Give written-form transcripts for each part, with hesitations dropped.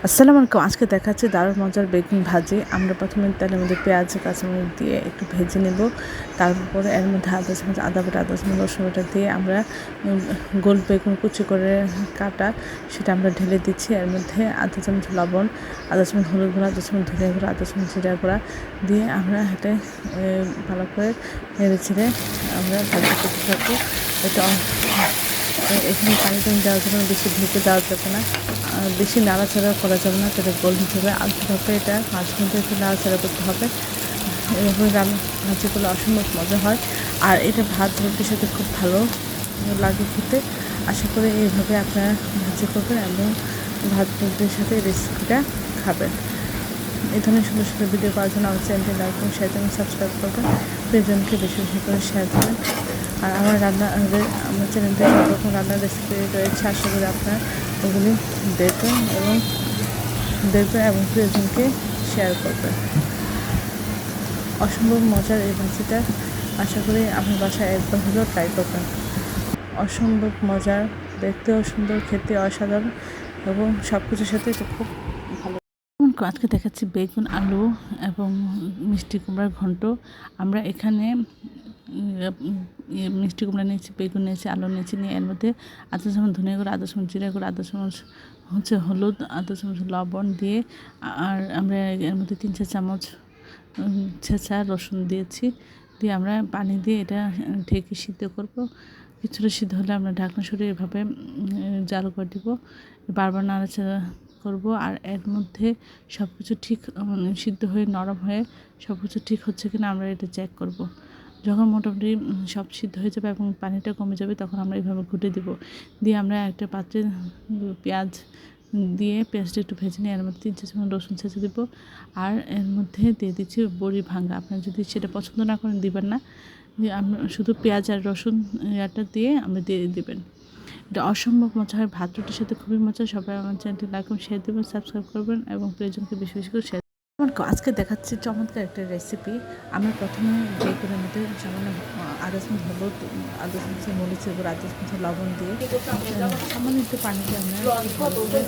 আসসালামু আলাইকুম। আজকে দেখাচ্ছি দারুণ মজার বেগুন ভাজি। আমরা প্রথমে তেলের মধ্যে পেঁয়াজ, কাঁচামরিচ দিয়ে একটু ভেজে নেব। তারপরে এর মধ্যে আদা চামচ আদা বাটা, আদা চামচ রসুন বাটা দিয়ে আমরা উম গোল বেগুন কুচি করে কাটা সেটা আমরা ঢেলে দিচ্ছি। এর মধ্যে আধা চামচ লবণ, আধা চামচ হলুদ গুঁড়া, আধা চামচ ধনিয়া গুঁড়া, আধা চামচ জিরা গুঁড়া দিয়ে আমরা এটা ভালো করে নেড়ে-চেড়ে আমরা ভাজি করতে থাকবো। এটা এখানে পানি টানি দেওয়া যাবে না, বেশি ঢেকে দেওয়া যাবে না, বেশি নাড়াচাড়া করা যাবে না, তাহলে গোল হিসেবে আলতে হবে। এটা মাঝে মধ্যে একটু নাড়াচাড়া করতে হবে। এভাবে ভাজি করলে অসম্ভব মজা হয়, আর এটা ভাত রুটির সাথে খুব ভালো লাগে খেতে। আশা করি এইভাবে আপনারা ভাজি করবেন এবং ভাত রুটির সাথে রেসিপিটা খাবেন। এই ধরনের সুন্দর সুন্দর ভিডিও পাওয়ার জন্য আমার চ্যানেলটি লাইক এবং শেয়ার এবং সাবস্ক্রাইব করবেন। প্রিয়জনকে বেশি বেশি করে শেয়ার করবেন। আর আমার আমার চ্যানেলতে সব রকম রান্নার রেসিপি রয়েছে, আশা করি আপনার ওগুলি দেখবেন এবং প্রিয়জনকে শেয়ার করবেন। অসম্ভব মজার এই ভাজিটা, আশা করি আপনার বাসায় একবার হলেও ট্রাই করবেন। অসম্ভব মজার, দেখতেও সুন্দর, খেতে অসাধারণ এবং সব কিছুর সাথে এটা খুব ভালো। আজকে দেখাচ্ছি বেগুন, আলু এবং মিষ্টি কুমড়ার ঘন্ট। আমরা এখানে মিষ্টি কুমড়া নিয়েছি, বেগুন নিয়েছি, আলু নিয়েছি, নিয়ে এর মধ্যে আধা চামচ ধনিয়া গুঁড়ো, আধা চামচ জিরা গুঁড়ো, আধা চামচ হলুদ, আধা চামচ লবণ দিয়ে, আর আমরা এর মধ্যে 3-4 চামচ ছেঁচা রসুন দিয়েছি। দিয়ে আমরা পানি দিয়ে এটা ঢেকে সিদ্ধ করব। কিছুটা সিদ্ধ হলে আমরা ঢাকনা সরিয়ে এভাবে জাল করে দিব, বারবার নাড়াচাড়া করব। আর এর মধ্যে সব কিছু ঠিক সিদ্ধ হয়ে নরম হয়ে সব কিছু ঠিক হচ্ছে কিনা আমরা এটা চেক করব। যখন মোটামুটি সব সিদ্ধ হয়ে যাবে এবং পানিটা কমে যাবে, তখন আমরা এইভাবে ঘুটে দেবো। দিয়ে আমরা একটা পাত্রে পেঁয়াজ দিয়ে পেঁয়াজটা একটু ভেজে নিয়ে এর মধ্যে 3-4 চামচ রসুন ছেঁচে দেবো। আর এর মধ্যে দিয়ে দিচ্ছি বড়ি ভাঙা। আপনারা যদি সেটা পছন্দ না করেন দিবেন না, আমরা শুধু পেঁয়াজ আর রসুন এটা দিয়ে আমরা দিয়ে দেবেন। এটা অসম্ভব মজা হয়, ভাত রুটির সাথে খুবই মজা। সবাই আমার চ্যানেলটি লাইক এবং শেয়ার দেবেন, সাবস্ক্রাইব করবেন এবং প্রিয়জনকে বেশি বেশি করে শেয়ার। আজকে দেখাচ্ছি চমৎকার একটা রেসিপি। আমরা প্রথমে বেগুনের মধ্যে সামান্য আধা চামচ হলুদ, আধা চামচ মরিচের গুঁড়ো, আধা চামচ লবণ দিয়ে সামান্য একটু পানি দিয়ে আমরা ভালো করে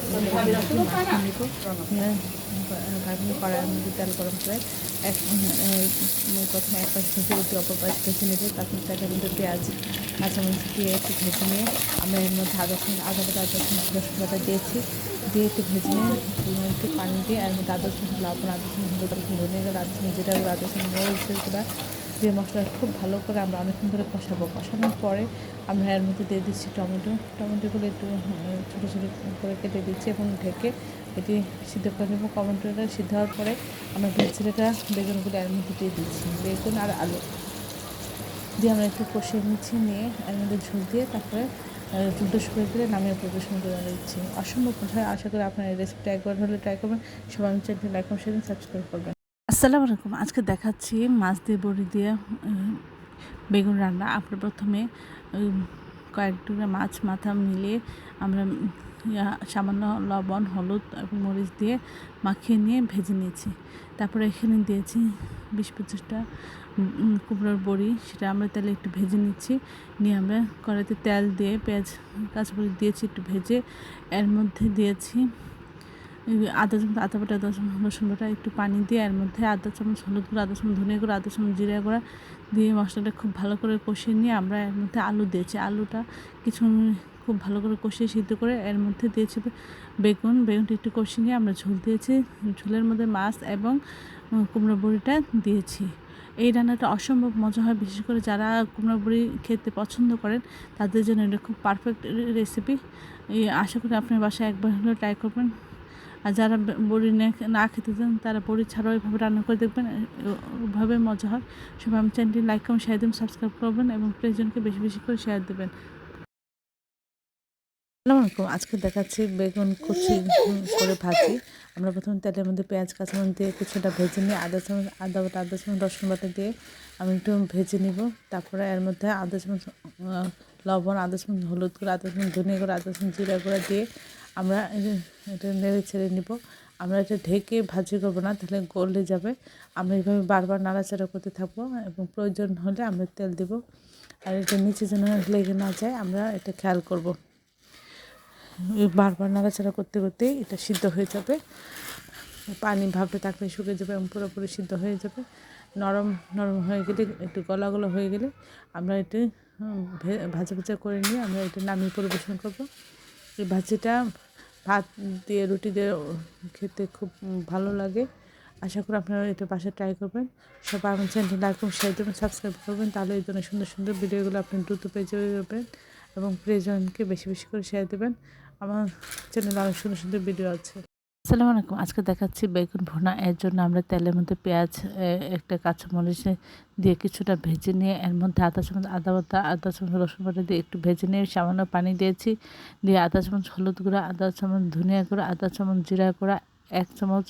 মাখিয়ে নেব। ভাবনি কড়াইয়ের মধ্যে তেল গরম করে প্রথমে এক পাশ ভেজে উঠে অপর পাশ ভেজে নেব। তারপর তেলের মধ্যে পেঁয়াজ, কাঁচামরিচ দিয়ে একটু ভেজে নিয়ে আমরা এর মধ্যে আদা বাটা, আদা চামচ রসুন বাটা দিয়েছি। দিয়ে একটু ভেজে নিয়ে একটু পানি দিয়ে এর মধ্যে আদা চামচ লবণ, আদা চামচ হলুদ, ধনে গেলে আদা চামচ জিরা গুঁড়ো, আদা চামচ মরিচের গুঁড়া দিয়ে মশলা খুব ভালো করে আমরা অনেকক্ষণ ধরে কষানোর পরে আমরা এর মধ্যে দিয়ে দিচ্ছি টমেটোগুলো একটু ছোটো ছোটো করে কেটে দিচ্ছি এবং ঢেকে এটি সিদ্ধ করে নেব। টমেটোটা সিদ্ধ হওয়ার পরে আমরা ভেজে রাখা বেগুনগুলো এর মধ্যে দিয়ে দিচ্ছি, বেগুন আর আলু দিয়ে আমরা একটু কষিয়ে নিচ্ছি। নিয়ে এর মধ্যে ঝোল দিয়ে তারপরে দুটো শুকিয়ে দিলে নামিয়ে পরিবেশন করে দিচ্ছি। অসম্ভব মজা। আশা করি আপনার এই রেসিপিটা একবার হলে ট্রাই করবেন। সবাই আমি চ্যানেলটি লাইক এবং শেয়ার সাবস্ক্রাইব করবেন। আসসালামু আলাইকুম। আজকে দেখাচ্ছি মাছ দিয়ে বড়ি দিয়ে বেগুন রান্না। আমরা প্রথমে কয়েক টুকরা মাছ মাথা মিলিয়ে আমরা সামান্য লবণ, হলুদ এবং মরিচ দিয়ে মাখিয়ে নিয়ে ভেজে নিয়েছি। তারপরে এখানে দিয়েছি 20-25টা কুমড়োর বড়ি, সেটা আমরা তেলে একটু ভেজে নিচ্ছি। নিয়ে আমরা কড়াইতে তেল দিয়ে পেঁয়াজ, কাঁচামরিচ দিয়েছি একটু ভেজে। এর মধ্যে দিয়েছি আদা চামচ আদা বাটা, আদা চামচ রসুন বাটা, একটু পানি দিয়ে এর মধ্যে আধা চামচ হলুদ গুঁড়ো, আধা চামচ ধনিয়া গুঁড়ো, আধা চামচ জিরা গুঁড়া দিয়ে মশলাটা খুব ভালো করে কষিয়ে নিয়ে আমরা এর মধ্যে আলু দিয়েছি। আলুটা কিছু খুব ভালো করে কষিয়ে সিদ্ধ করে এর মধ্যে দিয়েছি বেগুনটা একটু কষিয়ে নিয়ে আমরা ঝোল দিয়েছি। ঝোলের মধ্যে মাছ এবং কুমড়ো বড়িটা দিয়েছি। এই রান্নাটা অসম্ভব মজা হয়, বিশেষ করে যারা কুমড়ো বড়ি খেতে পছন্দ করেন তাদের জন্য এটা খুব পারফেক্ট রেসিপি। আশা করি আপনার বাসায় একবার হলেও ট্রাই করবেন। আর যারা বড়ি না খেতে চান তারা বড়ি ছাড়াও এভাবে রান্না করে দেখবেন, ওভাবে মজা হয়। সবাই আমি চ্যানেলটি লাইক এবং শেয়ার দেবেন, সাবস্ক্রাইব করবেন এবং প্রিয়জনকে বেশি বেশি করে শেয়ার দেবেন। আসসালামু আলাইকুম। আজকে দেখাচ্ছি বেগুন কুচি করে ভাজি। আমরা প্রথমে তেলের মধ্যে পেঁয়াজ, কাঁচামরিচ দিয়ে কিছুটা ভেজে নিয়ে আদা বাটা, আদা চামচ রসুন বাটা দিয়ে আমি একটু ভেজে নিব। তারপরে এর মধ্যে আধা চামচ লবণ, আধা চামচ হলুদ গুঁড়ো, আধা চামচ ধনিয়া গুঁড়ো, আধা চামচ জিরা গুঁড়া দিয়ে আমরা এটা নেড়ে ছেড়ে নিব। আমরা এটা ঢেকে ভাজি করবো না, তাহলে গলে যাবে। আমরা এইভাবে বারবার নাড়াচাড়া করতে থাকবো এবং প্রয়োজন হলে আমরা তেল দেব। আর এটা নিচে যেন লেগে না যায় আমরা এটা খেয়াল করব। বারবার নাড়াচাড়া করতে করতে এটা সিদ্ধ হয়ে যাবে। পানি ভাপে থাকলে শুকিয়ে যাবে এবং পুরোপুরি সিদ্ধ হয়ে যাবে। নরম নরম হয়ে গেলে, একটু গলা গলা হয়ে গেলে আমরা এটি ভাজা ভাজা করে নিয়ে আমরা এটা নামিয়ে পরিবেশন করব। এই ভাজিটা ভাত দিয়ে, রুটি দিয়ে খেতে খুব ভালো লাগে। আশা করি আপনারা এটা বাসায় ট্রাই করবেন। সবাই আমার চ্যানেলটি লাইক এবং শেয়ার দেবেন, সাবস্ক্রাইব করবেন, তাহলে এই ধরনের সুন্দর সুন্দর ভিডিওগুলো আপনি দ্রুত পেয়ে যাবেন এবং প্রিয়জনকে বেশি বেশি করে শেয়ার দেবেন। আমার চ্যানেলে অনেক সুন্দর সুন্দর ভিডিও আছে। আসসালামু আলাইকুম। আজকে দেখাচ্ছি বেগুন ভুনা। এর জন্য আমরা তেলের মধ্যে পেঁয়াজ, একটা কাঁচামরিচ দিয়ে কিছুটা ভেজে নিয়ে এর মধ্যে আধা চামচ আদা বাটা, আধা চামচ রসুন বাটা দিয়ে একটু ভেজে নিয়ে সামান্য পানি দিয়েছি। দিয়ে আধা চামচ হলুদ গুঁড়া, আধা চামচ ধনিয়া গুঁড়া, আধা চামচ জিরা গুঁড়া, 1 চামচ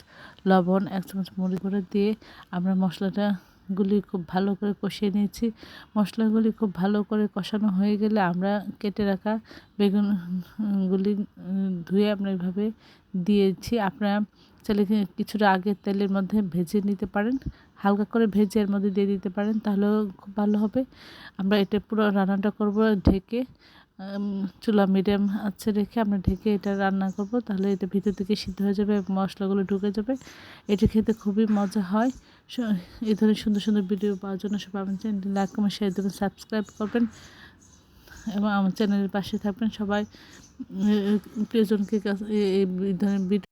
লবণ, 1 চামচ মরিচ গুঁড়া দিয়ে আমরা মশলাগুলি খুব ভালো করে কষিয়ে নিয়েছি। মশলাগুলি খুব ভালো করে কষানো হয়ে গেলে আমরা কেটে রাখা বেগুনগুলি ধুয়ে আমরা এভাবে দিয়েছি। আপনারা চাইলে কিছুটা আগে তেলের মধ্যে ভেজে নিতে পারেন, হালকা করে ভেজে এর মধ্যে দিয়ে দিতে পারেন, তাহলেও খুব ভালো হবে। আমরা এটা পুরো রান্নাটা করব ঢেকে, চুলা মিডিয়াম আঁচে রেখে আমরা ঢেকে এটা রান্না করব, তাহলে এটা ভিতর থেকে সিদ্ধ হয়ে যাবে এবং মশলাগুলো ঢুকে যাবে। এটা খেতে খুবই মজা হয়। এই ধরনের সুন্দর সুন্দর ভিডিও পাওয়ার জন্য সবাই আমার চ্যানেলটি লাইক কমেন্ট শেয়ার দেবেন, সাবস্ক্রাইব করবেন এবং আমার চ্যানেলের পাশে থাকবেন। সবাই প্রিয়জনকে এই ধরনের ভিডিও